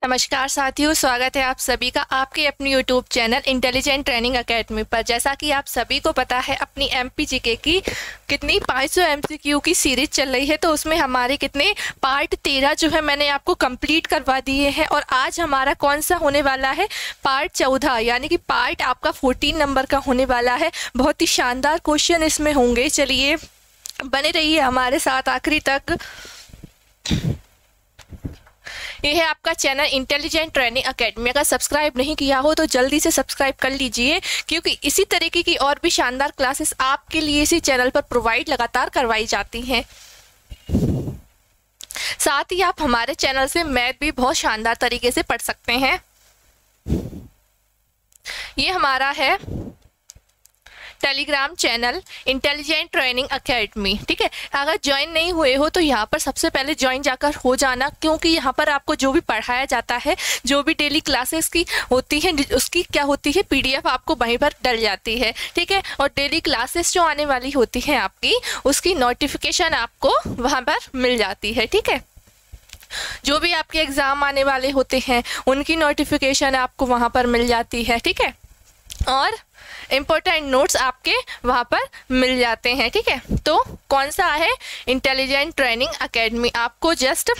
नमस्कार साथियों, स्वागत है आप सभी का आपके अपनी YouTube channel intelligent training academy पर। जैसा कि आप सभी को पता है, अपनी एमपीजीके की कितनी 500 एमसीक्यू की सीरीज चल रही है, तो उसमें हमारे कितने पार्ट 13 जो है मैंने आपको कंप्लीट करवा दिए हैं। और आज हमारा कौन सा होने वाला है, पार्ट 14, यानी कि पार्ट आपका 14 नंबर का होने वाला है। बहुत ही शानदार क्वेश्चन इसमें होंगे। चलिए बने रहिए हमारे साथ आखिरी तक। ये है आपका चैनल इंटेलिजेंट ट्रेनिंग एकेडमी। अगर सब्सक्राइब नहीं किया हो तो जल्दी से सब्सक्राइब कर लीजिए, क्योंकि इसी तरीके की और भी शानदार क्लासेस आपके लिए इसी चैनल पर प्रोवाइड लगातार करवाई जाती हैं। साथ ही आप हमारे चैनल से मैथ भी बहुत शानदार तरीके से पढ़ सकते हैं। ये हमारा है Telegram channel intelligent training academy, ठीक है। अगर ज्वाइन नहीं हुए हो तो यहाँ पर सबसे पहले ज्वाइन जाकर हो जाना, क्योंकि यहाँ पर आपको जो भी पढ़ाया जाता है, जो भी डेली क्लासेस की होती है, उसकी क्या होती है पीडीएफ आपको वहीं पर डल जाती है, ठीक है। और डेली क्लासेस जो आने वाली होती है आपकी, उसकी नोटिफिकेशन आपको वहाँ पर मिल जाती है, ठीक है। जो भी आपके एग्ज़ाम आने वाले होते हैं उनकी नोटिफिकेशन आपको वहाँ पर मिल जाती है, ठीक है। और इम्पोर्टेंट नोट्स आपके वहाँ पर मिल जाते हैं, ठीक है। तो कौन सा है, इंटेलिजेंट ट्रेनिंग एकेडमी। आपको जस्ट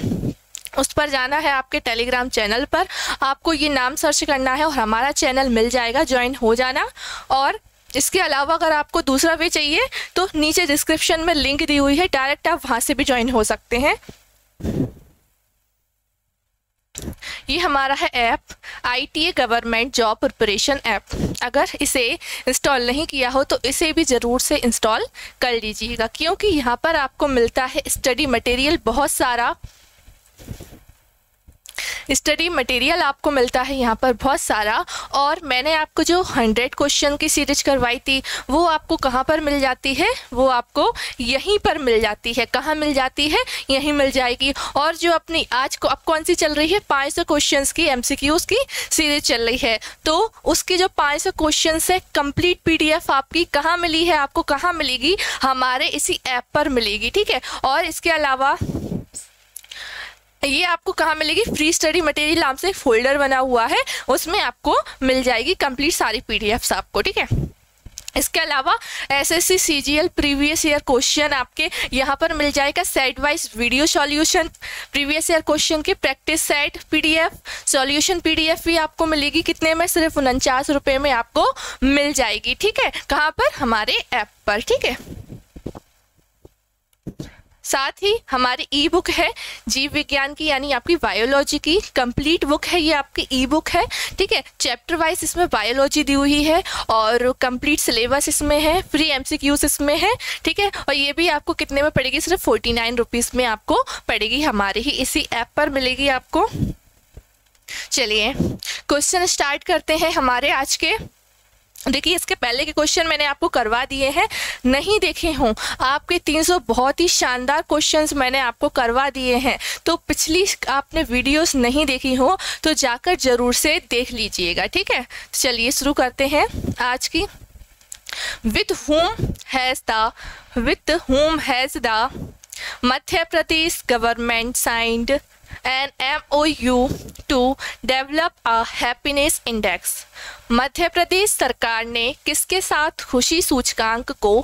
उस पर जाना है, आपके टेलीग्राम चैनल पर आपको ये नाम सर्च करना है और हमारा चैनल मिल जाएगा, ज्वाइन हो जाना। और इसके अलावा अगर आपको दूसरा वे चाहिए तो नीचे डिस्क्रिप्शन में लिंक दी हुई है, डायरेक्ट आप वहाँ से भी ज्वाइन हो सकते हैं। ये हमारा है app ITA government job preparation app. अगर इसे इंस्टॉल नहीं किया हो तो इसे भी ज़रूर से इंस्टॉल कर लीजिएगा, क्योंकि यहाँ पर आपको मिलता है स्टडी मटेरियल, बहुत सारा स्टडी मटेरियल आपको मिलता है यहाँ पर बहुत सारा। और मैंने आपको जो 100 क्वेश्चन की सीरीज करवाई थी वो आपको कहाँ पर मिल जाती है, वो आपको यहीं पर मिल जाती है। कहाँ मिल जाती है, यहीं मिल जाएगी। और जो अपनी आज को अब कौन सी चल रही है, 500 क्वेश्चंस की MCQs की सीरीज चल रही है, तो उसकी जो 500 क्वेश्चन है कंप्लीट PDF आपकी कहाँ मिली है, आपको कहाँ मिलेगी, हमारे इसी ऐप पर मिलेगी, ठीक है। और इसके अलावा ये आपको कहाँ मिलेगी, फ्री स्टडी मटेरियल नाम से फोल्डर बना हुआ है, उसमें आपको मिल जाएगी कंप्लीट सारी PDFs आपको, ठीक है। इसके अलावा SSC CGL previous year question आपके यहाँ पर मिल जाएगा, set wise video solution, previous year question की practice set PDF, solution PDF भी आपको मिलेगी। कितने में, सिर्फ 49 रुपये में आपको मिल जाएगी, ठीक है। कहाँ पर, हमारे ऐप पर, ठीक है। साथ ही हमारी ई बुक है जीव विज्ञान की, यानी आपकी बायोलॉजी की कंप्लीट बुक है, ये आपकी ई बुक है, ठीक है। चैप्टर वाइज इसमें बायोलॉजी दी हुई है और कंप्लीट सिलेबस इसमें है, फ्री MCQs इसमें है, ठीक है। और ये भी आपको कितने में पड़ेगी, सिर्फ 49 रुपीज़ में आपको पड़ेगी, हमारे ही इसी ऐप पर मिलेगी आपको। चलिए क्वेश्चन स्टार्ट करते हैं हमारे आज के। देखिए, इसके पहले के क्वेश्चन मैंने आपको करवा दिए हैं, नहीं देखे हों आपके 300 बहुत ही शानदार क्वेश्चंस मैंने आपको करवा दिए हैं। तो पिछली आपने वीडियोस नहीं देखी हो तो जाकर ज़रूर से देख लीजिएगा, ठीक है। चलिए शुरू करते हैं आज की। With whom has the Madhya Pradesh government signed an MOU to develop a happiness index। Madhya Pradesh सरकार ने किसके साथ खुशी सूचकांक को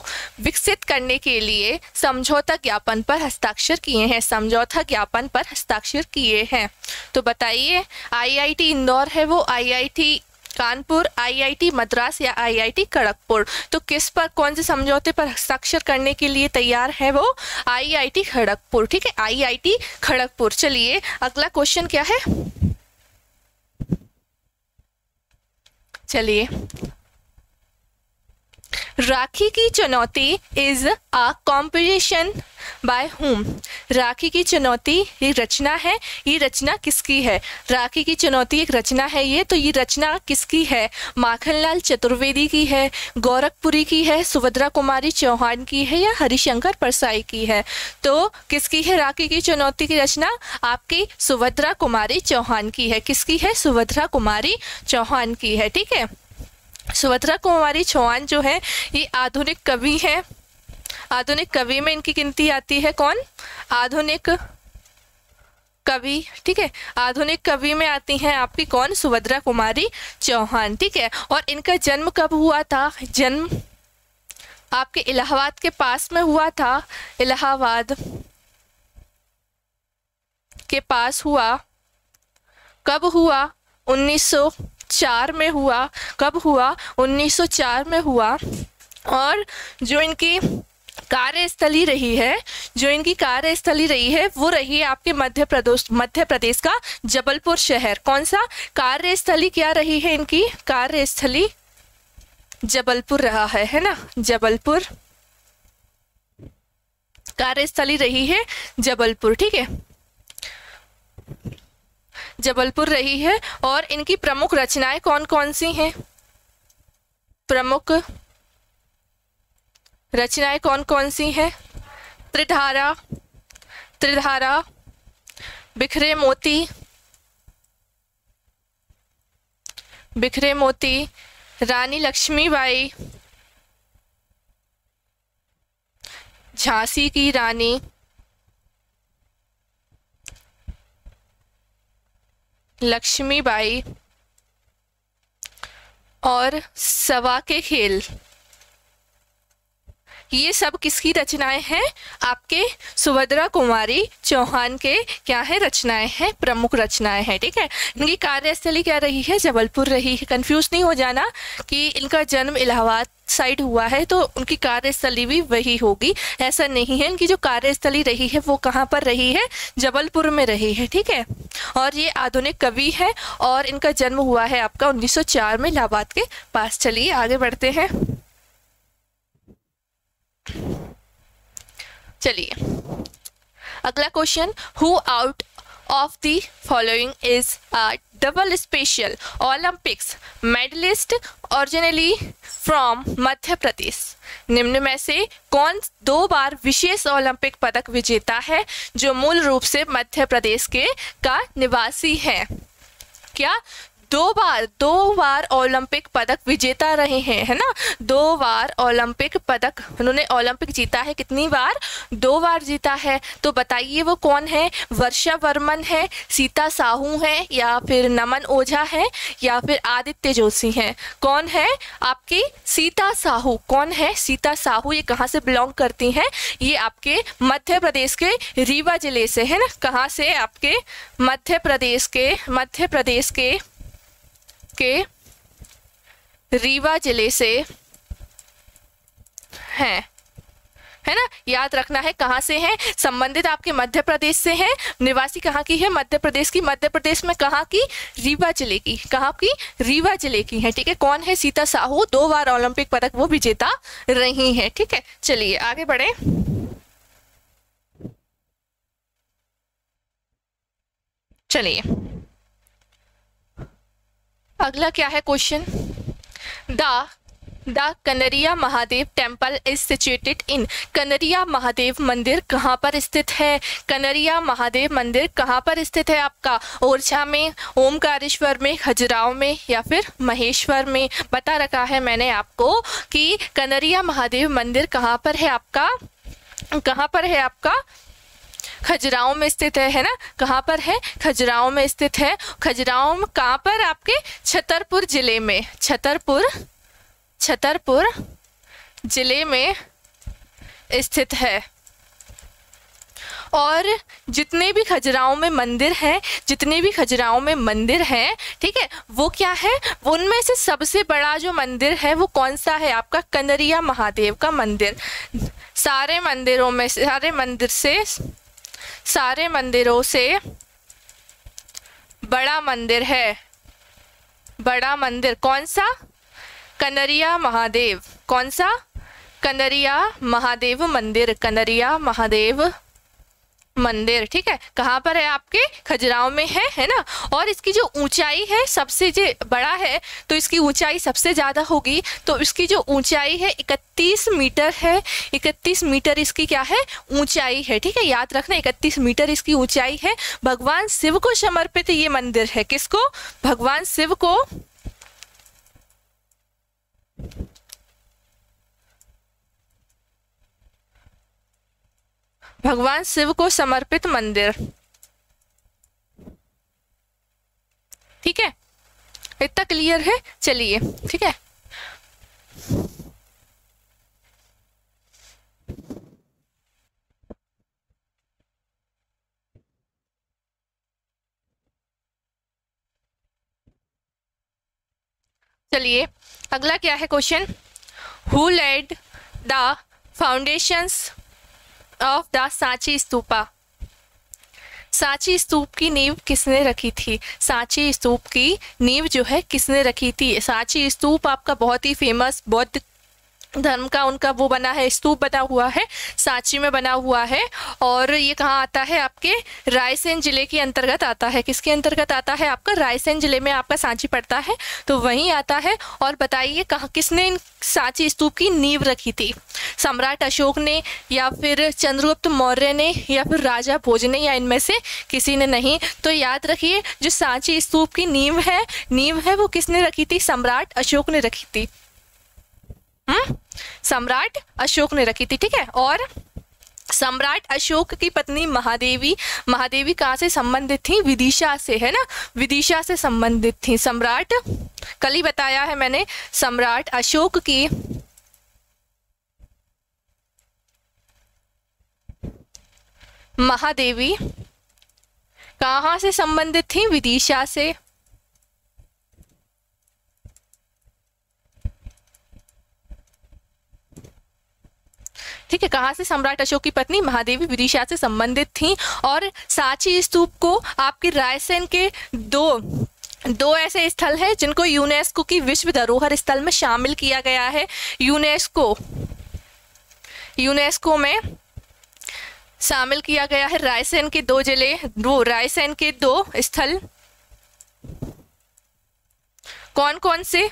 विकसित करने के लिए समझौता ज्ञापन पर हस्ताक्षर किए हैं, समझौता ज्ञापन पर हस्ताक्षर किए हैं। तो बताइए, IIT इंदौर है वो, IIT कानपुर, IIT मद्रास या IIT खड़गपुर। तो किस पर, कौन से समझौते पर हस्ताक्षर करने के लिए तैयार है, वो IIT खड़गपुर, ठीक है, IIT खड़गपुर। चलिए अगला क्वेश्चन क्या है, चलिए। राखी की चुनौती is a composition by whom. राखी की चुनौती ये रचना है, ये रचना किसकी है, राखी की चुनौती एक रचना है ये, तो ये रचना किसकी है, माखनलाल चतुर्वेदी की है, गोरखपुरी की है, सुभद्रा कुमारी चौहान की है, या हरिशंकर परसाई की है। तो किसकी है राखी की चुनौती की रचना, आपकी सुभद्रा कुमारी चौहान की है। किसकी है, सुभद्रा कुमारी चौहान की है, ठीक है। सुभद्रा कुमारी चौहान जो है ये आधुनिक कवि है, आधुनिक कवि में इनकी गिनती आती है, कौन, आधुनिक कवि, ठीक है, आधुनिक कवि में आती हैं आपकी कौन, सुभद्रा कुमारी चौहान, ठीक है। और इनका जन्म कब हुआ था, जन्म आपके इलाहाबाद के पास में हुआ था, इलाहाबाद के पास हुआ। कब हुआ, 1904 में हुआ। कब हुआ, 1904 में हुआ। और जो इनकी कार्यस्थली रही है, जो इनकी कार्यस्थली रही है वो रही है आपके मध्य प्रदेश का जबलपुर शहर। कौन सा, कार्यस्थली क्या रही है इनकी, कार्यस्थली जबलपुर रहा है ना, जबलपुर कार्यस्थली रही है जबलपुर, ठीक है, जबलपुर रही है। और इनकी प्रमुख रचनाएं कौन कौन सी हैं, प्रमुख रचनाएं कौन कौन सी हैं, त्रिधारा, त्रिधारा, बिखरे मोती, बिखरे मोती, रानी लक्ष्मीबाई, झांसी की रानी, लक्ष्मीबाई, और सवा के खेल। ये सब किसकी रचनाएं हैं, आपके सुभद्रा कुमारी चौहान के क्या है, रचनाएं हैं, प्रमुख रचनाएं हैं, ठीक है। इनकी कार्यस्थली क्या रही है, जबलपुर रही है। कंफ्यूज नहीं हो जाना कि इनका जन्म इलाहाबाद साइड हुआ है तो उनकी कार्यस्थली भी वही होगी, ऐसा नहीं है। इनकी जो कार्यस्थली रही है वो कहाँ पर रही है, जबलपुर में रही है, ठीक है। और ये आधुनिक कवि है और इनका जन्म हुआ है आपका 1904 में इलाहाबाद के पास। चलिए आगे बढ़ते हैं। चलिए अगला question, who out of the following is a double Special Olympics medallist originally from Madhya Pradesh. निम्न में से कौन 2 बार विशेष ओलंपिक पदक विजेता है जो मूल रूप से मध्य प्रदेश के का निवासी है। क्या, 2 बार ओलंपिक पदक विजेता रहे हैं, है ना, 2 बार ओलंपिक पदक उन्होंने ओलंपिक जीता है। कितनी बार, 2 बार जीता है। तो बताइए वो कौन है, वर्षा बर्मन है, सीता साहू है, या फिर नमन ओझा है, या फिर आदित्य जोशी है। कौन है आपकी सीता साहू, कौन है सीता साहू, ये कहाँ से बिलोंग करती हैं, ये आपके मध्य प्रदेश के रीवा जिले से है ना, कहाँ से, आपके मध्य प्रदेश के रीवा जिले से हैं, है ना, याद रखना है कहाँ से हैं, संबंधित आपके मध्य प्रदेश से हैं, निवासी कहाँ की है, मध्य प्रदेश की। मध्य प्रदेश में कहाँ की, रीवा जिले की, कहाँ की, रीवा जिले की है, ठीक है। कौन है, सीता साहू, 2 बार ओलंपिक पदक वो विजेता रही हैं, ठीक है। चलिए आगे बढ़े। चलिए अगला क्या है question, the Kanaria Mahadev temple is situated in. Kanaria Mahadev मंदिर कहाँ पर स्थित है, कनरिया महादेव मंदिर कहाँ पर स्थित है आपका, ओरछा में, ओमकारेश्वर में, खजुराहो में, या फिर महेश्वर में। बता रखा है मैंने आपको कि कनरिया महादेव मंदिर कहाँ पर है आपका, कहाँ पर है आपका, खजुराहो में स्थित है ना, कहाँ पर है, खजुराहो में स्थित है। खजुराहो में कहाँ पर, आपके छतरपुर जिले में, छतरपुर जिले में स्थित है। और जितने भी खजुराहो में मंदिर हैं, जितने भी खजुराहो में मंदिर हैं, ठीक है, वो क्या है, उनमें से सबसे बड़ा जो मंदिर है वो कौन सा है आपका, कनरिया महादेव का मंदिर। सारे मंदिरों में, सारे मंदिरों से बड़ा मंदिर है, बड़ा मंदिर कौन सा, कनरिया महादेव। कौन सा, कनरिया महादेव मंदिर, कनरिया महादेव मंदिर, ठीक है। कहाँ पर है, आपके खजुराहो में है ना। और इसकी जो ऊंचाई है सबसे जो बड़ा है तो इसकी ऊंचाई सबसे ज़्यादा होगी, तो इसकी जो ऊंचाई है 31 मीटर है, 31 मीटर इसकी क्या है, ऊंचाई है, ठीक है। याद रखना 31 मीटर इसकी ऊंचाई है। भगवान शिव को समर्पित ये मंदिर है, किसको, भगवान शिव को, भगवान शिव को समर्पित मंदिर, इतना क्लियर है? चलिए ठीक है। चलिए अगला क्या है question, who led the foundations of the Sanchi stupa. Sanchi स्तूप की नींव किसने रखी थी? सांची स्तूप की नींव जो है किसने रखी थी? सांची स्तूप आपका बहुत ही फेमस बौद्ध धर्म का उनका वो बना है, स्तूप बना हुआ है, सांची में बना हुआ है। और ये कहाँ आता है? आपके रायसेन जिले के अंतर्गत आता है। किसके अंतर्गत आता है? आपका रायसेन जिले में आपका सांची पड़ता है, तो वहीं आता है। और बताइए कहाँ किसने इन सांची स्तूप की नींव रखी थी? सम्राट अशोक ने, या फिर चंद्रगुप्त मौर्य ने, या फिर राजा भोज ने, या इनमें से किसी ने नहीं? तो याद रखिए जो सांची स्तूप की नींव है वो किसने रखी थी? सम्राट अशोक ने रखी थी। सम्राट अशोक ने रखी थी, ठीक है। और सम्राट अशोक की पत्नी महादेवी कहाँ से संबंधित थी? विदिशा से, है ना, विदिशा से संबंधित थी। सम्राट, कल ही बताया है मैंने, सम्राट अशोक की महादेवी कहाँ से संबंधित थी? विदिशा से। ठीक है, कहाँ से? सम्राट अशोक की पत्नी महादेवी विदिशा से संबंधित थी। और सांची स्तूप को आपके रायसेन के दो ऐसे स्थल है जिनको यूनेस्को की विश्व धरोहर स्थल में शामिल किया गया है। यूनेस्को में शामिल किया गया है रायसेन के दो जिले, रायसेन के दो स्थल कौन कौन से?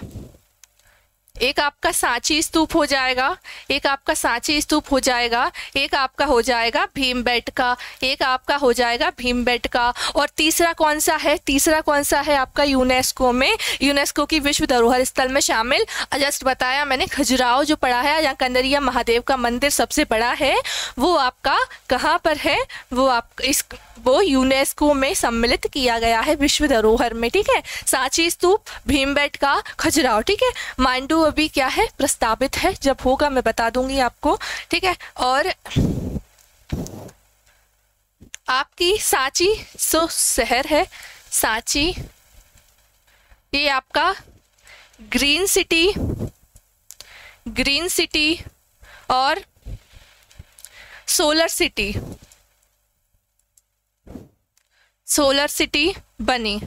एक आपका सांची स्तूप हो जाएगा, एक आपका सांची स्तूप हो जाएगा, एक आपका हो जाएगा भीमबेटका, एक आपका हो जाएगा भीमबेटका। और तीसरा कौन सा है? तीसरा कौन सा है आपका? यूनेस्को की विश्व धरोहर स्थल में शामिल, जस्ट बताया मैंने, खजुराहो जो पड़ा है, यहाँ कंदरिया महादेव का मंदिर सबसे बड़ा है, वो आपका कहाँ पर है? वो यूनेस्को में सम्मिलित किया गया है विश्व धरोहर में, ठीक है। सांची स्तूप, भीमबेटका, खजुराहो, ठीक है। मांडू अभी क्या है? प्रस्तावित है, जब होगा मैं बता दूंगी आपको, ठीक है। और आपकी सांची सो शहर है, सांची ये आपका ग्रीन सिटी और सोलर सिटी बनी।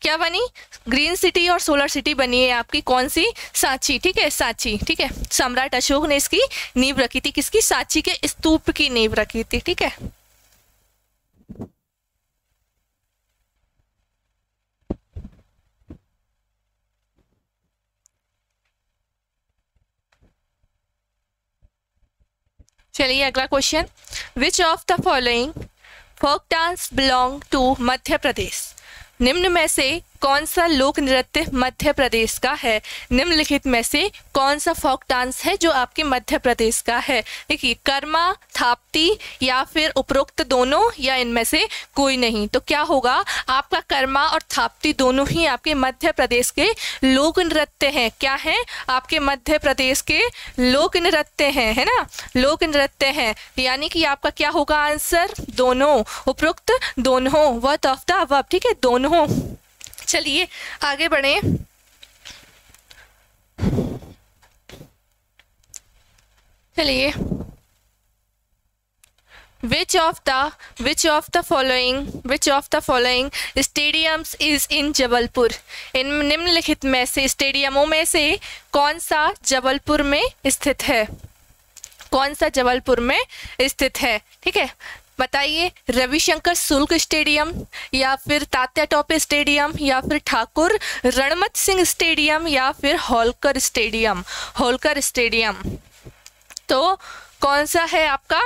क्या बनी? ग्रीन सिटी और सोलर सिटी बनी है आपकी, कौन सी? सांची, ठीक है, सांची, ठीक है। सम्राट अशोक ने इसकी नींव रखी थी, किसकी? सांची के स्तूप की नींव रखी थी, ठीक है। चलिए अगला question, which of the following folk dance belong to Madhya Pradesh. निम्न में से कौन सा लोक नृत्य मध्य प्रदेश का है? निम्नलिखित में से कौन सा फोक डांस है जो आपके मध्य प्रदेश का है? देखिए, कर्मा, थाप्ती, या फिर उपरोक्त दोनों, या इनमें से कोई नहीं। तो क्या होगा? आपका कर्मा और थाप्ती दोनों ही आपके मध्य प्रदेश के लोक नृत्य हैं। क्या है? आपके मध्य प्रदेश के लोक नृत्य हैं, है ना, लोक नृत्य हैं। यानी कि आपका क्या होगा आंसर? दोनों, उपरोक्त दोनों, वर्थ ऑफ द अबव, ठीक है, दोनों। चलिए आगे बढ़े। चलिए, which of the following stadiums is in Jabalpur. इन निम्नलिखित में से स्टेडियमों में से कौन सा जबलपुर में स्थित है? कौन सा जबलपुर में स्थित है? ठीक है, बताइए। रविशंकर शुक्ल स्टेडियम, या फिर तात्या टोपे स्टेडियम, या फिर ठाकुर रणमत सिंह स्टेडियम, या फिर होलकर स्टेडियम। तो कौन सा है आपका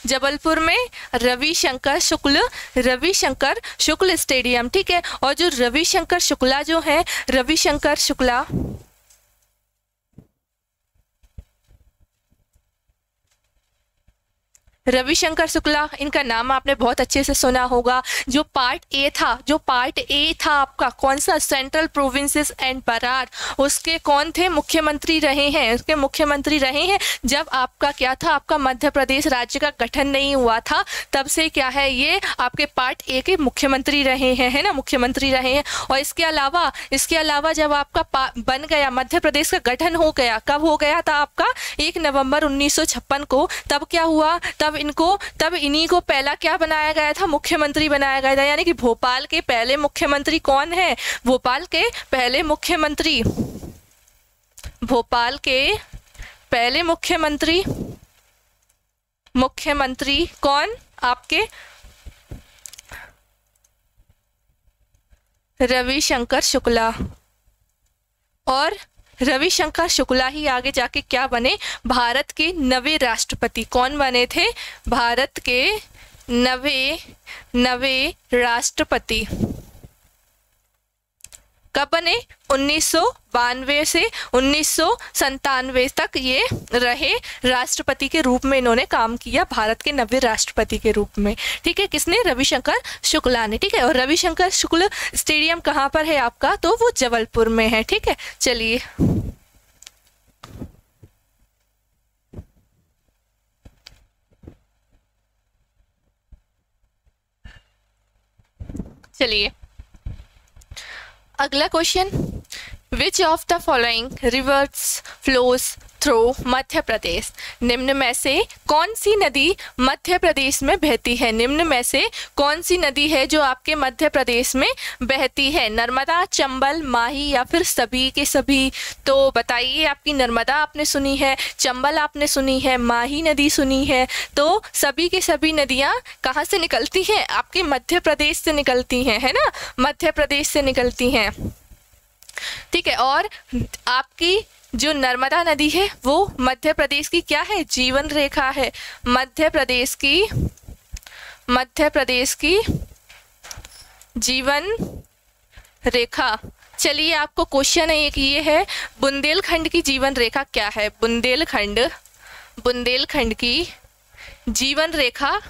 जबलपुर में? रविशंकर शुक्ल स्टेडियम, ठीक है। और जो रविशंकर शुक्ला जो है, रविशंकर शुक्ला रविशंकर शुक्ला, इनका नाम आपने बहुत अच्छे से सुना होगा। जो पार्ट ए था आपका कौन सा, सेंट्रल प्रोविंसेस एंड बरार, उसके कौन थे, मुख्यमंत्री रहे हैं, उसके मुख्यमंत्री रहे हैं जब आपका क्या था, आपका मध्य प्रदेश राज्य का गठन नहीं हुआ था, तब से क्या है, ये आपके पार्ट ए के मुख्यमंत्री रहे हैं, है ना, मुख्यमंत्री रहे हैं। और इसके अलावा जब आपका बन गया, मध्य प्रदेश का गठन हो गया, कब हो गया था आपका, 1 नवंबर 1956 को, तब क्या हुआ, तब इन्हीं को पहला क्या बनाया गया था, मुख्यमंत्री बनाया गया था। यानी कि भोपाल के पहले मुख्यमंत्री कौन है, भोपाल के पहले मुख्यमंत्री कौन, आपके रविशंकर शुक्ला। और रविशंकर शुक्ला ही आगे जाके क्या बने, भारत के नवे राष्ट्रपति। कौन बने थे, भारत के नवे राष्ट्रपति। कब बने, 1992 से 1997 तक ये रहे, राष्ट्रपति के रूप में इन्होंने काम किया, भारत के नवे राष्ट्रपति के रूप में। ठीक है, किसने, रविशंकर शुक्ला ने। ठीक है, और रविशंकर शुक्ल स्टेडियम कहाँ पर है आपका, तो वो जबलपुर में है। ठीक है, चलिए अगला question, which of the following rivers flows through Madhya Pradesh. निम्न में से कौन सी नदी मध्य प्रदेश में बहती है, निम्न में से कौन सी नदी है जो आपके मध्य प्रदेश में बहती है, नर्मदा, चंबल, माही या फिर सभी के सभी। तो बताइए, आपकी नर्मदा आपने सुनी है, चंबल आपने सुनी है, माही नदी सुनी है, तो सभी के सभी नदियां कहाँ से निकलती हैं, आपके मध्य प्रदेश से निकलती हैं, है ना, मध्य प्रदेश से निकलती हैं। ठीक है, और आपकी जो नर्मदा नदी है वो मध्य प्रदेश की क्या है, जीवन रेखा है, मध्य प्रदेश की जीवन रेखा। चलिए, आपको क्वेश्चन है एक ये है, बुंदेलखंड की जीवन रेखा क्या है, बुंदेलखंड की जीवन रेखा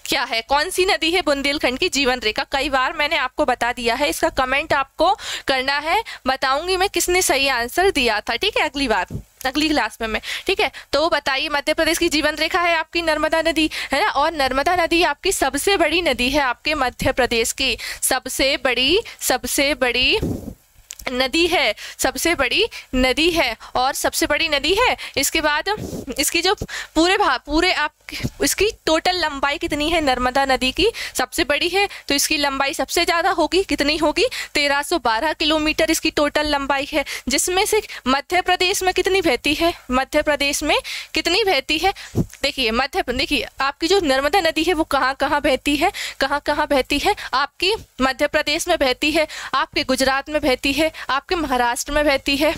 क्या है, कौन सी नदी है बुंदेलखंड की जीवन रेखा। कई बार मैंने आपको बता दिया है, इसका कमेंट आपको करना है, बताऊंगी मैं किसने सही आंसर दिया था। ठीक है, अगली क्लास में मैं। ठीक है, तो बताइए, मध्य प्रदेश की जीवन रेखा है आपकी नर्मदा नदी, है ना, और नर्मदा नदी आपकी सबसे बड़ी नदी है, आपके मध्य प्रदेश की सबसे बड़ी नदी है, सबसे बड़ी नदी है, और सबसे बड़ी नदी है। इसके बाद इसकी जो पूरे आप इसकी टोटल लंबाई कितनी है, नर्मदा नदी की सबसे बड़ी है तो इसकी लंबाई सबसे ज़्यादा होगी, कितनी होगी, 1312 किलोमीटर इसकी टोटल लंबाई है, जिसमें से मध्य प्रदेश में कितनी बहती है, मध्य प्रदेश में कितनी बहती है। देखिए आपकी जो नर्मदा नदी है वो कहाँ कहाँ बहती है, आपकी मध्य प्रदेश में बहती है, आपके गुजरात में बहती है, आपके महाराष्ट्र में बहती है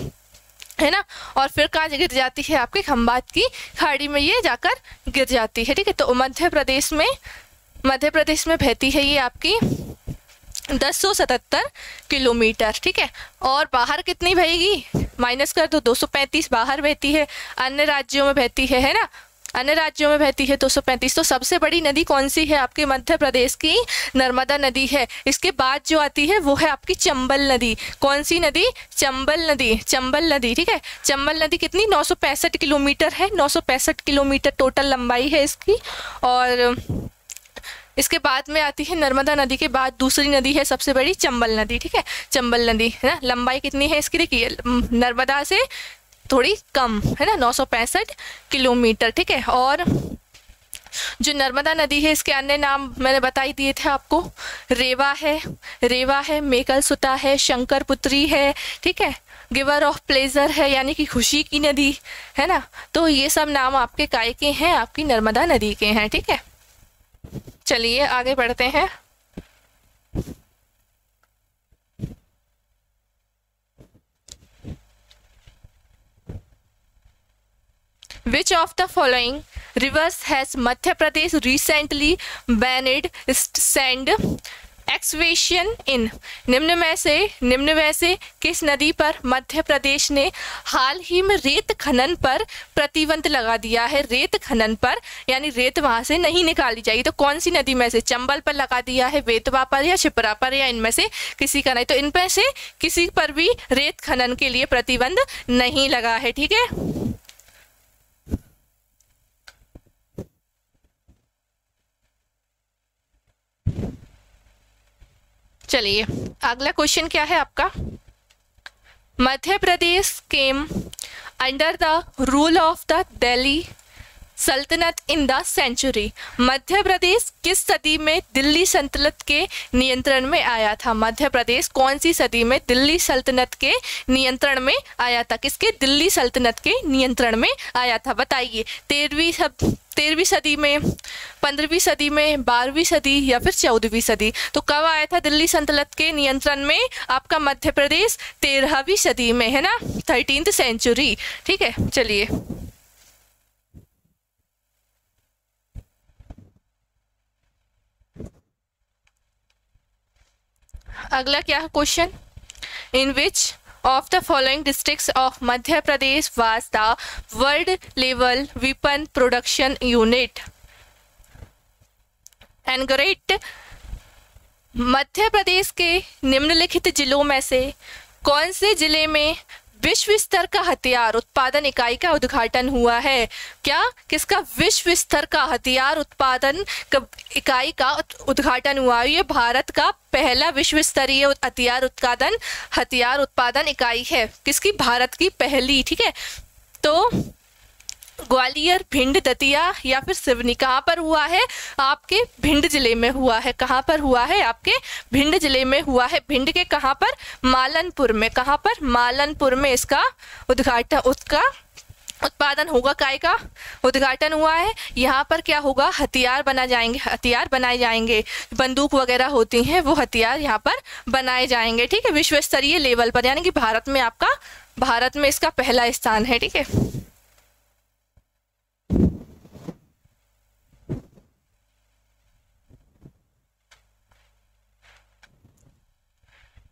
ना, और फिर कहाँ गिर जाती है, आपके खंबात की खाड़ी में ये जाकर गिर जाती है। ठीक है, तो मध्य प्रदेश में बहती है ये आपकी 1077 किलोमीटर। ठीक है, और बाहर कितनी बहेगी, माइनस कर दो, 235 बाहर बहती है, अन्य राज्यों में बहती है ना, अन्य राज्यों में बहती है 235। तो सबसे बड़ी नदी कौन सी है, आपके मध्य प्रदेश की नर्मदा नदी है। इसके बाद जो आती है वो है आपकी चंबल नदी। कौन सी नदी, चंबल नदी। ठीक है, चंबल नदी कितनी, 965 किलोमीटर है, 965 किलोमीटर टोटल लंबाई है इसकी। और इसके बाद में आती है नर्मदा नदी के बाद दूसरी नदी है सबसे बड़ी, चंबल नदी। ठीक है, चंबल नदी है ना, लंबाई कितनी है इसकी, देखिए नर्मदा से थोड़ी कम है ना, 965 किलोमीटर। ठीक है, और जो नर्मदा नदी है इसके अन्य नाम मैंने बता ही दिए थे आपको, रेवा है, मेकलसुता है, शंकरपुत्री है। ठीक है, गिवर ऑफ प्लेजर है, यानी कि खुशी की नदी है ना। तो ये सब नाम आपके काय के हैं, आपकी नर्मदा नदी के हैं। ठीक है, चलिए आगे बढ़ते हैं। Which of the following rivers has Madhya Pradesh recently banned sand excavation in, निम्न में से किस नदी पर मध्य प्रदेश ने हाल ही में रेत खनन पर प्रतिबंध लगा दिया है? रेत खनन पर, यानी रेत वहां से नहीं निकाली जाएगी, तो कौन सी नदी में से? चंबल पर लगा दिया है, बेतवा पर या शिप्रा पर, या इनमें से किसी का नहीं? तो इनमें से किसी पर भी रेत खनन के लिए प्रतिबंध नहीं लगा है। ठीक है, चलिए अगला क्वेश्चन क्या है आपका। Madhya Pradesh came under the rule of the Delhi Sultanate in the century. Madhya Pradesh किस सदी में दिल्ली सल्तनत के नियंत्रण में आया था? मध्य प्रदेश कौन सी सदी में दिल्ली सल्तनत के नियंत्रण में आया था? किसके? दिल्ली सल्तनत के नियंत्रण में आया था, बताइए। 13वीं सदी में, 15वीं सदी में, 12वीं सदी या फिर 14वीं सदी? तो कब आया था दिल्ली सल्तनत के नियंत्रण में आपका मध्य प्रदेश? 13वीं सदी में, है ना, 13th सेंचुरी। ठीक है, चलिए अगला क्या है question. In which of the following districts of Madhya Pradesh was the world level weapon production unit inaugurated? Madhya Pradesh के निम्नलिखित जिलों में से कौन से जिले में विश्व स्तर का हथियार उत्पादन इकाई का उद्घाटन हुआ है? क्या? किसका? विश्व स्तर का हथियार उत्पादन इकाई का उद्घाटन हुआ। ये भारत का पहला विश्व स्तरीय हथियार उत्पादन इकाई है। किसकी? भारत की पहली। ठीक है, तो ग्वालियर, भिंड, दतिया या फिर सिवनी कहाँ पर हुआ है? आपके भिंड जिले में हुआ है। कहाँ पर हुआ है? आपके भिंड जिले में हुआ है। भिंड के कहाँ पर? मालनपुर में। कहाँ पर? मालनपुर में इसका उद्घाटन, उसका उत्पादन होगा, काय का उद्घाटन हुआ है। यहाँ पर क्या होगा? हथियार बनाए जाएंगे, बंदूक वगैरह होती हैं वो हथियार यहाँ पर बनाए जाएंगे। ठीक है, विश्व स्तरीय लेवल पर, यानी कि भारत में इसका पहला स्थान है। ठीक है,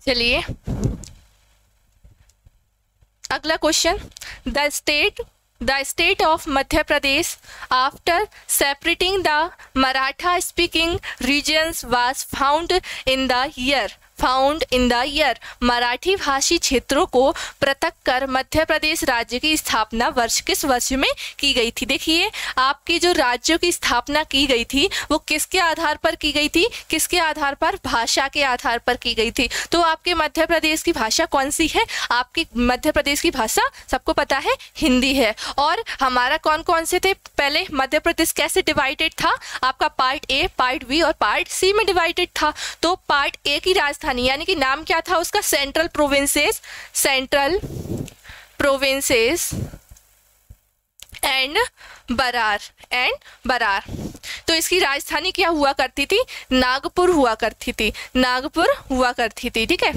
चलिए अगला question. The state of Madhya Pradesh after separating the Maratha speaking regions was found in the year. Marathi भाषी क्षेत्रों को पृथक कर मध्य प्रदेश राज्य की स्थापना किस वर्ष में की गई थी? देखिए, आपकी जो राज्यों की स्थापना की गई थी वो किसके आधार पर की गई थी? किसके आधार पर? भाषा के आधार पर की गई थी। तो आपके मध्य प्रदेश की भाषा कौन सी है? आपकी मध्य प्रदेश की भाषा सबको पता है, हिंदी है। और हमारा कौन कौन से थे? पहले मध्य प्रदेश कैसे डिवाइडेड था? आपका पार्ट ए, पार्ट बी और पार्ट सी में डिवाइडेड था। तो पार्ट ए की राजधानी, यानी कि नाम क्या था उसका? Central provinces and Berar. तो इसकी राजधानी क्या हुआ करती थी? नागपुर हुआ करती थी। ठीक है,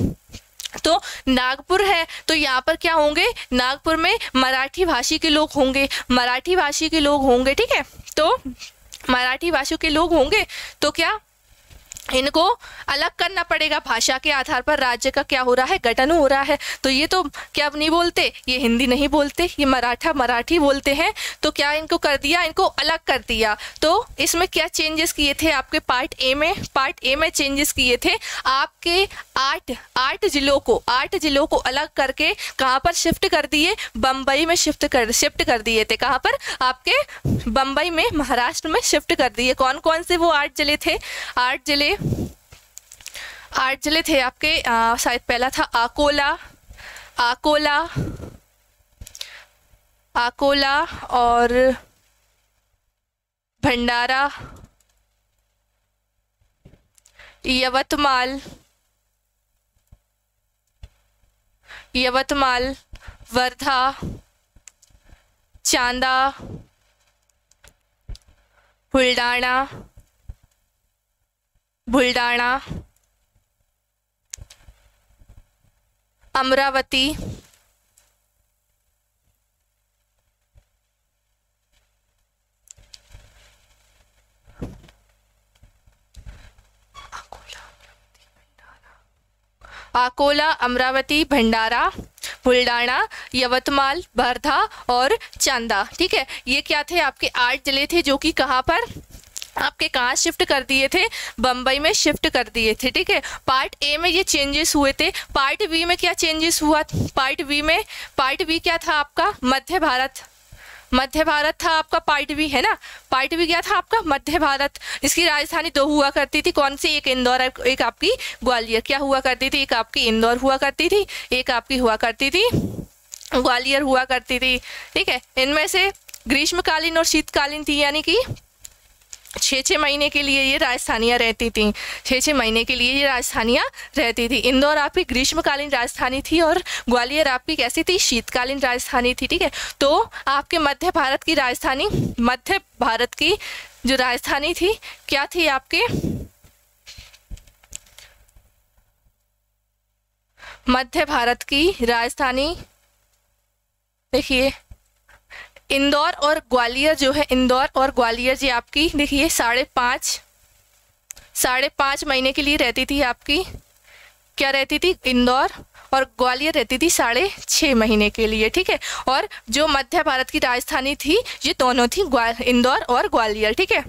तो नागपुर है, तो यहाँ पर क्या होंगे? नागपुर में मराठी भाषी के लोग होंगे। ठीक है, तो मराठी भाषी के लोग होंगे, तो क्या इनको अलग करना पड़ेगा। भाषा के आधार पर राज्य का क्या हो रहा है? गठन हो रहा है। तो ये तो क्या नहीं बोलते, ये हिंदी नहीं बोलते, ये मराठी बोलते हैं। तो क्या इनको कर दिया? इनको अलग कर दिया। तो इसमें क्या चेंजेस किए थे? आपके पार्ट ए में चेंजेस किए थे। आपके आठ जिलों को अलग करके कहाँ पर शिफ्ट कर दिए? बम्बई में शिफ्ट कर दिए थे। कहाँ पर? आपके बम्बई में, महाराष्ट्र में शिफ्ट कर दिए। कौन कौन से वो 8 जिले थे? 8 जिले थे आपके। शायद पहला था आकोला और भंडारा, यवतमाल, वर्धा, चांदा, बुल्डाना, अमरावती, अकोला, अमरावती, भंडारा, बुल्डाना, यवतमाल, वर्धा और चांदा। ठीक है, ये क्या थे? आपके 8 जिले थे जो कि कहाँ पर आपके कहाँ शिफ्ट कर दिए थे? बम्बई में शिफ्ट कर दिए थे। ठीक है, पार्ट ए में ये चेंजेस हुए थे। पार्ट बी में क्या चेंजेस हुआ? पार्ट बी क्या था आपका? मध्य भारत था आपका पार्ट बी, है ना। पार्ट बी क्या था आपका? मध्य भारत। इसकी राजधानी 2 हुआ करती थी, कौन सी? एक इंदौर, एक आपकी ग्वालियर। क्या हुआ करती थी? एक आपकी इंदौर हुआ करती थी, एक आपकी हुआ करती थी ग्वालियर हुआ करती थी। ठीक है, इनमें से ग्रीष्मकालीन और शीतकालीन थी, यानी कि 6-6 महीने के लिए ये राजधानियाँ रहती थी। 6-6 महीने के लिए ये राजधानियाँ रहती थी। इंदौर आपकी ग्रीष्मकालीन राजधानी थी और ग्वालियर आपकी कैसी थी? शीतकालीन राजधानी थी। ठीक है, तो आपके मध्य भारत की जो राजधानी थी क्या थी? आपके मध्य भारत की राजधानी देखिए इंदौर और ग्वालियर जो है, इंदौर और ग्वालियर जी आपकी देखिए 5.5 महीने के लिए रहती थी। आपकी क्या रहती थी? इंदौर, और ग्वालियर रहती थी 6.5 महीने के लिए। ठीक है, और जो मध्य भारत की राजधानी थी ये दोनों थी, इंदौर और ग्वालियर। ठीक है,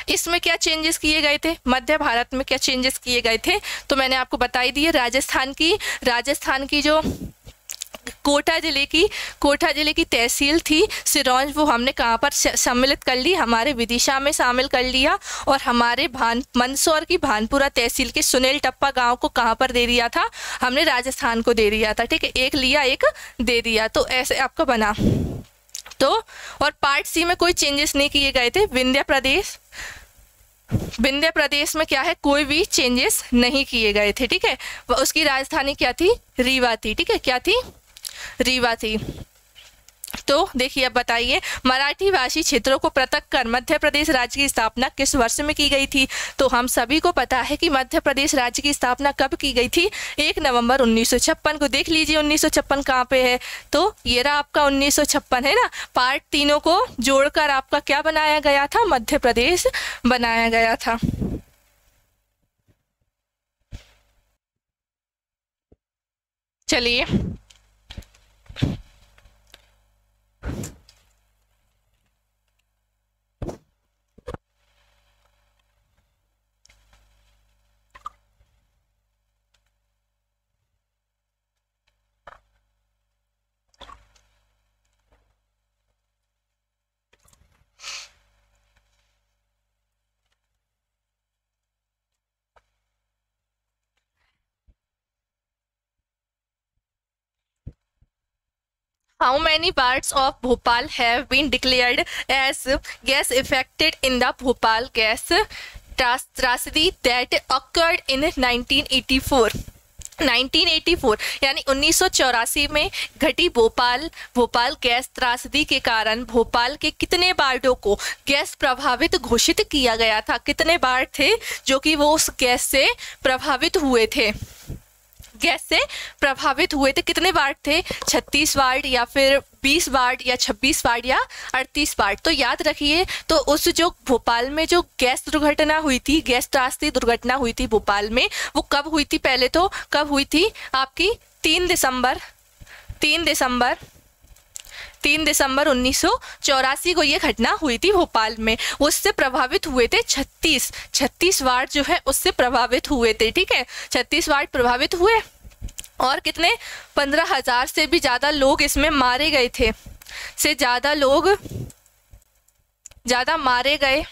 इसमें क्या चेंजेस किए गए थे? मध्य भारत में क्या चेंजेस किए गए थे तो मैंने आपको बताई दिए। राजस्थान की जो कोटा जिले की तहसील थी सिरौंज, वो हमने कहाँ पर सम्मिलित कर ली? हमारे विदिशा में शामिल कर लिया। और हमारे मंदसौर की भानपुरा तहसील के सुनील टप्पा गांव को कहाँ पर दे दिया था? हमने राजस्थान को दे दिया था। ठीक है, एक लिया एक दे दिया, तो ऐसे आपका बना। तो और पार्ट सी में कोई चेंजेस नहीं किए गए थे। विंध्य प्रदेश में क्या है? कोई भी चेंजेस नहीं किए गए थे। ठीक है, उसकी राजधानी क्या थी? रीवा थी। ठीक है, क्या थी? रीवा थी। तो देखिए अब बताइए, मराठी भाषी क्षेत्रों को पृथक कर मध्य प्रदेश राज्य की स्थापना किस वर्ष में की गई थी? तो हम सभी को पता है कि मध्य प्रदेश राज्य की स्थापना कब की गई थी? 1 नवंबर 1956 को। देख लीजिए 1956 कहाँ पे है? तो ये रहा आपका 1956, है ना। पार्ट तीनों को जोड़कर आपका क्या बनाया गया था? मध्य प्रदेश बनाया गया था। चलिए How many parts of Bhopal have been declared as gas affected in the Bhopal gas tragedy that occurred in 1984? 1984 यानी 1984 में घटी भोपाल गैस त्रासदी के कारण भोपाल के कितने वार्डों को गैस प्रभावित घोषित किया गया था? कितने वार्ड थे जो कि वो उस गैस से प्रभावित हुए थे? कितने वार्ड थे? 36 वार्ड या फिर 20 वार्ड या 26 वार्ड या 38 वार्ड? तो याद रखिए, तो उस जो भोपाल में जो गैस दुर्घटना हुई थी, गैस त्रासदी दुर्घटना हुई थी भोपाल में, वो कब हुई थी? पहले तो कब हुई थी आपकी? 3 दिसंबर 1984 को ये घटना हुई थी भोपाल में। उससे प्रभावित हुए थे 36 वार्ड जो है उससे प्रभावित हुए थे। ठीक है, 36 वार्ड प्रभावित हुए और कितने? 15,000 से भी ज़्यादा लोग इसमें मारे गए थे। ज़्यादा मारे गए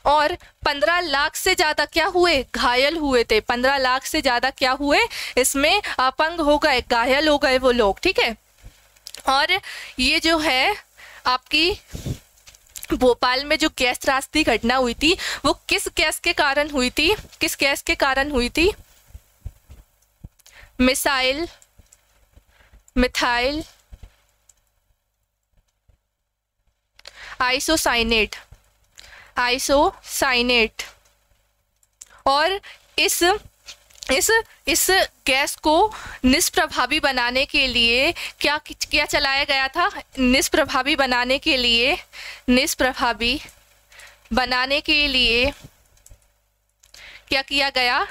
और 15 लाख से ज़्यादा क्या हुए? घायल हुए थे। 15 लाख से ज़्यादा क्या हुए? इसमें अपंग हो गए, घायल हो गए वो लोग। ठीक है, और ये जो है आपकी भोपाल में जो गैस त्रासदी घटना हुई थी वो किस गैस के कारण हुई थी? Methyl isocyanate. और इस गैस को निष्प्रभावी बनाने के लिए क्या चलाया गया था? निष्प्रभावी बनाने के लिए क्या किया गया?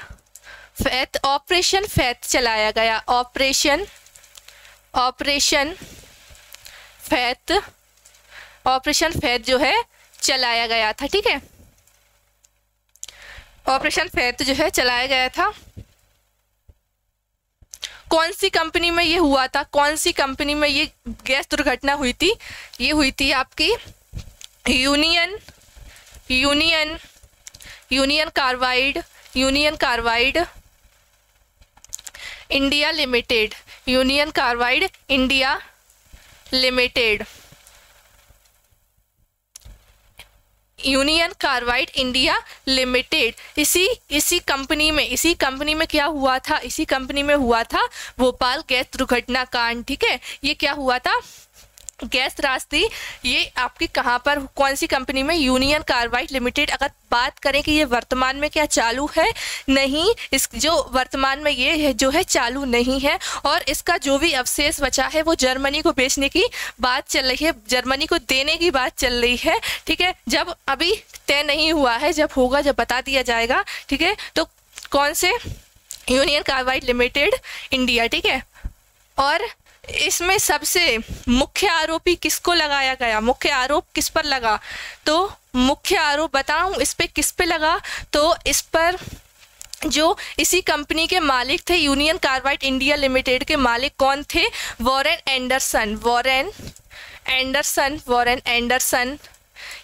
फैथ, ऑपरेशन फैथ चलाया गया। ऑपरेशन फैथ, ऑपरेशन फैथ जो है चलाया गया था। ठीक है, ऑपरेशन फैथ जो है चलाया गया था। कौन सी कंपनी में ये हुआ था? कौन सी कंपनी में ये गैस दुर्घटना हुई थी? ये हुई थी आपकी union carbide India limited. Union carbide India limited. Union carbide India limited. इसी कंपनी में क्या हुआ था? इसी कंपनी में हुआ था भोपाल गैस दुर्घटना कांड। ठीक है, ये क्या हुआ था? गैस त्रासदी। ये आपकी कहाँ पर, कौन सी कंपनी में? Union carbide limited. अगर बात करें कि ये वर्तमान में क्या चालू है, नहीं, इस जो वर्तमान में ये है जो है चालू नहीं है, और इसका जो भी अवशेष बचा है वो जर्मनी को बेचने की बात चल रही है, जर्मनी को देने की बात चल रही है। ठीक है, जब अभी तय नहीं हुआ है, जब होगा जब बता दिया जाएगा। ठीक है, तो कौन से? Union carbide limited India. ठीक है, और इसमें सबसे मुख्य आरोपी किसको लगाया गया? मुख्य आरोप किस पर लगा? तो मुख्य आरोप बताऊं इस पे किस पे लगा? तो इस पर जो इसी कंपनी के मालिक थे, यूनियन कार्बाइड इंडिया लिमिटेड के मालिक कौन थे? Warren Anderson.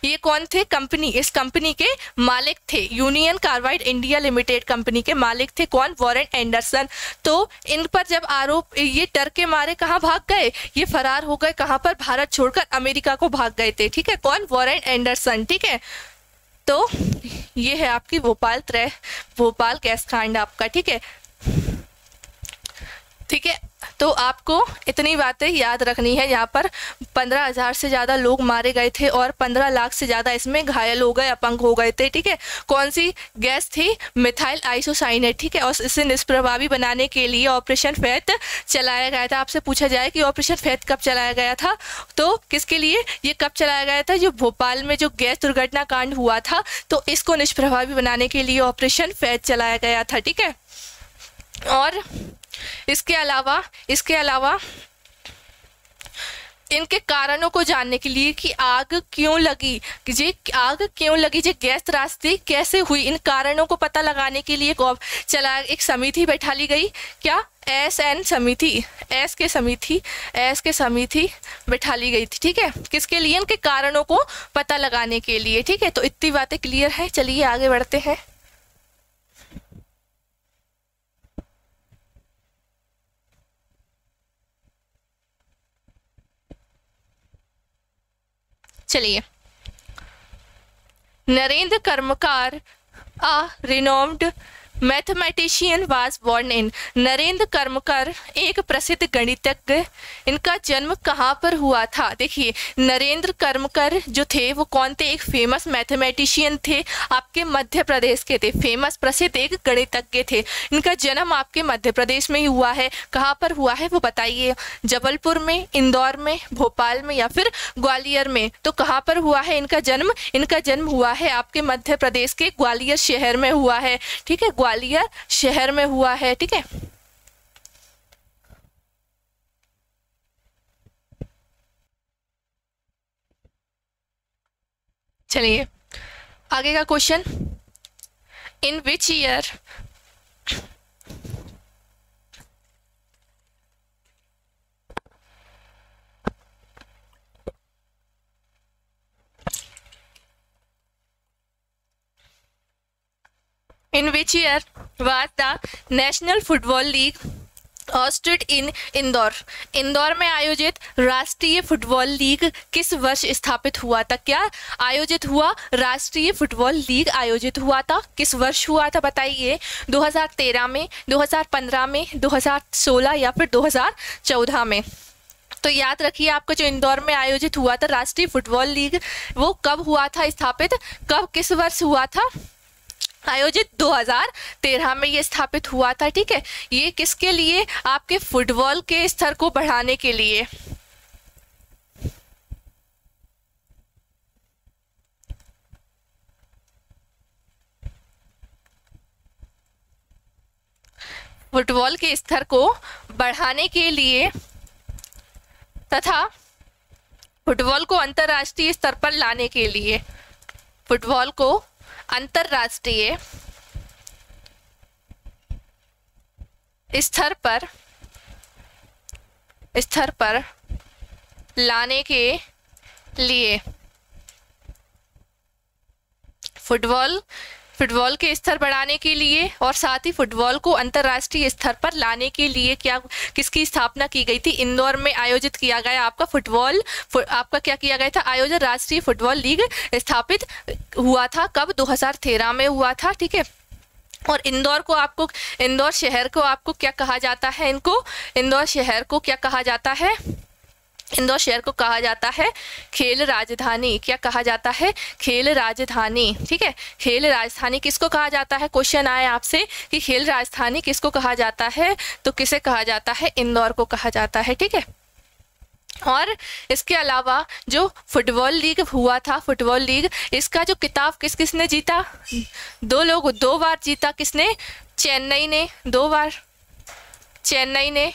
ये कौन थे? इस कंपनी के मालिक थे, union carbide India limited company के मालिक थे कौन? Warren Anderson. तो इन पर जब आरोप, ये डर के मारे कहाँ भाग गए? ये फरार हो गए। कहाँ पर? भारत छोड़कर अमेरिका को भाग गए थे। ठीक है, कौन? Warren Anderson. ठीक है, तो ये है आपकी भोपाल गैस कांड आपका। ठीक है, तो आपको इतनी बातें याद रखनी है। यहाँ पर 15,000 से ज़्यादा लोग मारे गए थे और 15 लाख से ज़्यादा इसमें घायल हो गए, अपंग हो गए थे। ठीक है, कौन सी गैस थी? Methyl isocyanate. ठीक है, और इसे निष्प्रभावी बनाने के लिए ऑपरेशन फैथ चलाया गया था। आपसे पूछा जाए कि ऑपरेशन फैथ कब चलाया गया था, तो किसके लिए ये कब चलाया गया था? जो भोपाल में जो गैस दुर्घटना कांड हुआ था, तो इसको निष्प्रभावी बनाने के लिए ऑपरेशन फैथ चलाया गया था। ठीक है, और इसके अलावा इनके कारणों को जानने के लिए कि आग क्यों लगी, जे गैस त्रासदी कैसे हुई, इन कारणों को पता लगाने के लिए एक समिति बैठा ली गई। क्या? एस के समिति बैठा ली गई थी। ठीक है, किसके लिए? इनके कारणों को पता लगाने के लिए। ठीक है, तो इतनी बातें क्लियर है। चलिए आगे बढ़ते हैं। चलिए, नरेंद्र कर्मकार a renowned mathematician was born in. Narendra Karmakar एक प्रसिद्ध गणितज्ञ, इनका जन्म कहाँ पर हुआ था? देखिए, नरेंद्र कर्मकर जो थे वो कौन थे? एक फेमस मैथमेटिशियन थे, आपके मध्य प्रदेश के थे, फेमस प्रसिद्ध एक गणितज्ञ थे। इनका जन्म आपके मध्य प्रदेश में ही हुआ है। कहाँ पर हुआ है वो बताइए? जबलपुर में, इंदौर में, भोपाल में या फिर ग्वालियर में? तो कहाँ पर हुआ है इनका जन्म? इनका जन्म हुआ है आपके मध्य प्रदेश के ग्वालियर शहर में हुआ है। ठीक है, ग्वालियर शहर में हुआ है। ठीक है, चलिए आगे का question. In which year was the National Football League hosted in Indore? Indore में आयोजित राष्ट्रीय फुटबॉल लीग किस वर्ष स्थापित हुआ था? क्या आयोजित हुआ? राष्ट्रीय फुटबॉल लीग आयोजित हुआ था। किस वर्ष हुआ था बताइए? 2013 में, 2015 में, 2016 या फिर 2014 में? तो याद रखिए, आपको जो इंदौर में आयोजित हुआ था राष्ट्रीय फुटबॉल लीग, वो कब हुआ था स्थापित? कब, किस वर्ष हुआ था आयोजित? 2013 में ये स्थापित हुआ था। ठीक है, ये किसके लिए? आपके फुटबॉल के स्तर को बढ़ाने के लिए। फुटबॉल के स्तर को बढ़ाने के लिए तथा फुटबॉल को अंतर्राष्ट्रीय स्तर पर लाने के लिए, फुटबॉल को अंतर्राष्ट्रीय स्तर पर लाने के लिए फुटबॉल के स्तर बढ़ाने के लिए और साथ ही फुटबॉल को अंतर्राष्ट्रीय स्तर पर लाने के लिए किसकी स्थापना की गई थी? इंदौर में आयोजित किया गया आपका आपका क्या किया गया था आयोजन? राष्ट्रीय फुटबॉल लीग स्थापित हुआ था। कब? 2013 में हुआ था। ठीक है। और इंदौर शहर को आपको क्या कहा जाता है? इंदौर शहर को क्या कहा जाता है? इंदौर शहर को कहा जाता है खेल राजधानी। क्या कहा जाता है? खेल राजधानी। ठीक है। खेल राजधानी किसको कहा जाता है? क्वेश्चन आए आपसे कि खेल राजधानी किसको कहा जाता है, तो किसे कहा जाता है? इंदौर को कहा जाता है। ठीक है। और इसके अलावा जो फुटबॉल लीग हुआ था, फुटबॉल लीग, इसका जो खिताब किसने जीता? 2 बार जीता। किसने? चेन्नई ने 2 बार, चेन्नई ने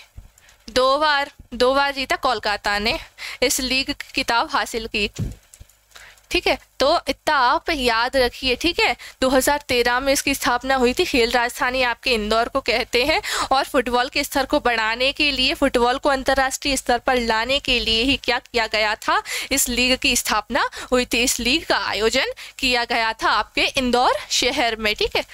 2 बार जीता, कोलकाता ने इस लीग की खिताब हासिल की। ठीक है। तो इतना आप याद रखिए। ठीक है। 2013 में इसकी स्थापना हुई थी। खेल राजधानी आपके इंदौर को कहते हैं। और फुटबॉल के स्तर को बढ़ाने के लिए, फुटबॉल को अंतर्राष्ट्रीय स्तर पर लाने के लिए ही क्या किया गया था? इस लीग की स्थापना हुई थी। इस लीग का आयोजन किया गया था आपके इंदौर शहर में। ठीक है।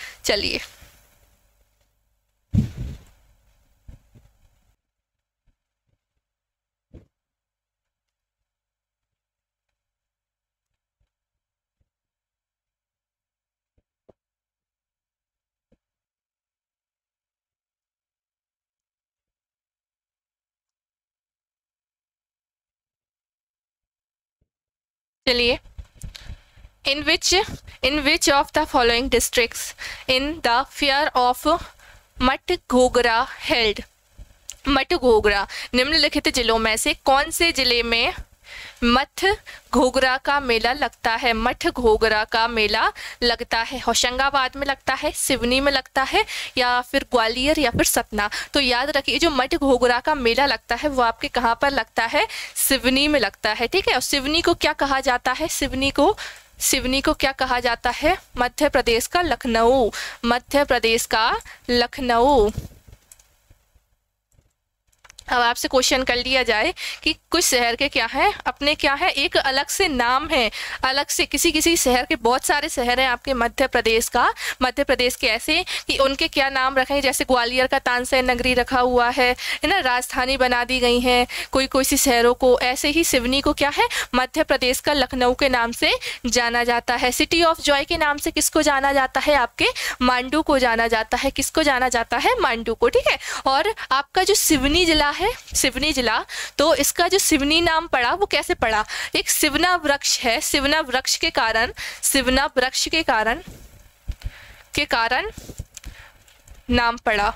चलिए, in which of the following districts in the fair of मट घोगरा held? मट घोगरा, निम्नलिखित जिलों में से कौन से जिले में मठ घोगरा का मेला लगता है? मठ घोगरा का मेला लगता है होशंगाबाद में लगता है, सिवनी में लगता है, या फिर ग्वालियर, या फिर सतना। तो याद रखिए, जो मठ घोगरा का मेला लगता है वो आपके कहाँ पर लगता है? सिवनी में लगता है। ठीक है। और सिवनी को क्या कहा जाता है? सिवनी को क्या कहा जाता है? मध्य प्रदेश का लखनऊ, मध्य प्रदेश का लखनऊ। अब आपसे क्वेश्चन कर लिया जाए कि कुछ शहर के क्या है, अपने क्या है, एक अलग से नाम है, अलग से किसी शहर के, बहुत सारे शहर हैं आपके मध्य प्रदेश के, ऐसे कि उनके क्या नाम रखे हैं। जैसे ग्वालियर का तानसेन नगरी रखा हुआ है ना, राजधानी बना दी गई है कोई सी शहरों को। ऐसे ही सिवनी को क्या है, मध्य प्रदेश का लखनऊ के नाम से जाना जाता है। सिटी ऑफ जॉय के नाम से किसको जाना जाता है? आपके मांडू को जाना जाता है। किसको जाना जाता है? मांडू को। ठीक है। और आपका जो सिवनी जिला है, सिवनी जिला, तो इसका जो सिवनी नाम पड़ा वो कैसे पड़ा? एक सिवना वृक्ष है, सिवना वृक्ष के कारण नाम पड़ा।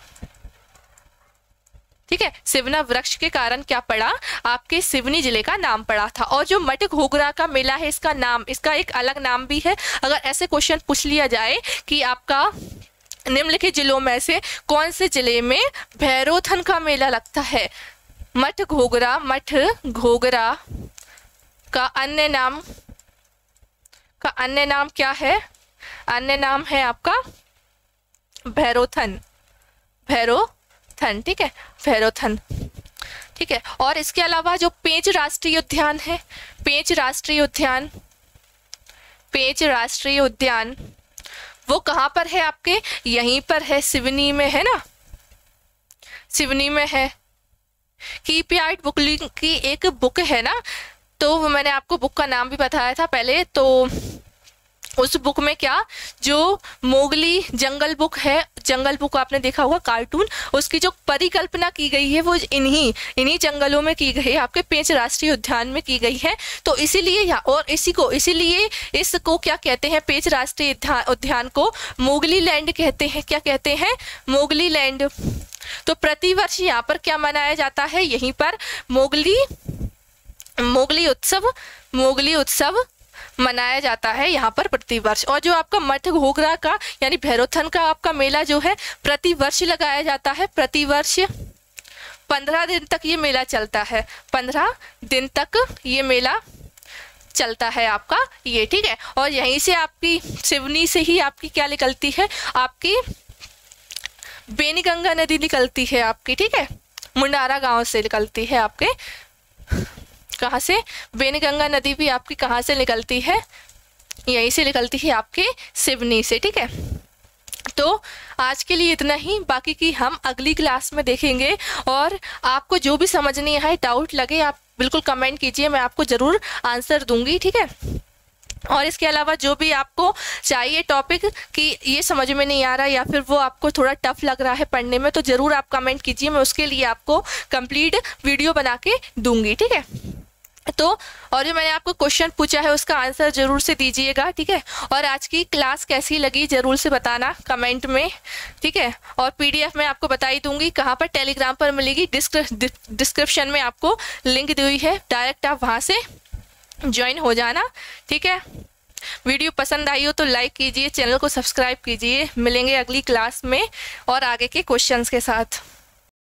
ठीक है। सिवना वृक्ष के कारण क्या पड़ा? आपके सिवनी जिले का नाम पड़ा था। और जो मट घोगरा का मेला है, इसका एक अलग नाम भी है। अगर ऐसे क्वेश्चन पूछ लिया जाए कि आपका निम्नलिखित जिलों में से कौन से जिले में भैरोथन का मेला लगता है? मठ घोगरा का अन्य नाम क्या है? अन्य नाम है आपका भैरोथन। ठीक है। भैरोथन। ठीक है। और इसके अलावा जो पेंच राष्ट्रीय उद्यान है, पेंच राष्ट्रीय उद्यान वो कहाँ पर है? आपके यहीं पर है, सिवनी में है ना, सिवनी में है। कीपयार्ड बुक की एक बुक है ना, तो वो मैंने आपको बुक का नाम भी बताया था पहले। तो उस बुक में क्या, जो मोगली जंगल बुक है, जंगल बुक आपने देखा होगा कार्टून, उसकी जो परिकल्पना की गई है वो इन्हीं जंगलों में की गई है, आपके पेंच राष्ट्रीय उद्यान में की गई है। तो इसीलिए इसीलिए इसको क्या कहते हैं? पेंच राष्ट्रीय उद्यान को मोगली लैंड कहते हैं। क्या कहते हैं? Mowgli land. तो प्रतिवर्ष यहाँ पर क्या मनाया जाता है? यहीं पर मोगली उत्सव मनाया जाता है यहाँ पर प्रतिवर्ष। और जो आपका मठ घोघरा का यानी भैरवथन का आपका मेला जो है प्रतिवर्ष लगाया जाता है। प्रतिवर्ष 15 दिन तक ये मेला चलता है, 15 दिन तक ये मेला चलता है आपका ये, ठीक है। और यहीं से आपकी सिवनी से ही आपकी क्या निकलती है, आपकी बेनीगंगा नदी निकलती है आपकी, ठीक है। मुंडारा गांव से निकलती है आपके, कहाँ से, बेनीगंगा नदी भी आपकी कहाँ से निकलती है, यहीं से निकलती है आपके सिवनी से, ठीक है। तो आज के लिए इतना ही, बाकी की हम अगली क्लास में देखेंगे। और आपको जो भी समझ नहीं आए, डाउट लगे, आप बिल्कुल कमेंट कीजिए, मैं आपको ज़रूर आंसर दूंगी, ठीक है। और इसके अलावा जो भी आपको चाहिए टॉपिक कि ये समझ में नहीं आ रहा या फिर वो आपको थोड़ा टफ लग रहा है पढ़ने में, तो ज़रूर आप कमेंट कीजिए, मैं उसके लिए आपको कंप्लीट वीडियो बना के दूंगी, ठीक है। तो और जो मैंने आपको क्वेश्चन पूछा है उसका आंसर जरूर से दीजिएगा, ठीक है। और आज की क्लास कैसी लगी जरूर से बताना कमेंट में, ठीक है। और PDF मैं आपको बता ही दूंगी कहाँ पर, टेलीग्राम पर मिलेगी, डिस्क्रिप्शन में आपको लिंक दी हुई है, डायरेक्ट आप वहाँ से ज्वाइन हो जाना, ठीक है। वीडियो पसंद आई हो तो लाइक कीजिए, चैनल को सब्सक्राइब कीजिए। मिलेंगे अगली क्लास में और आगे के क्वेश्चंस के साथ।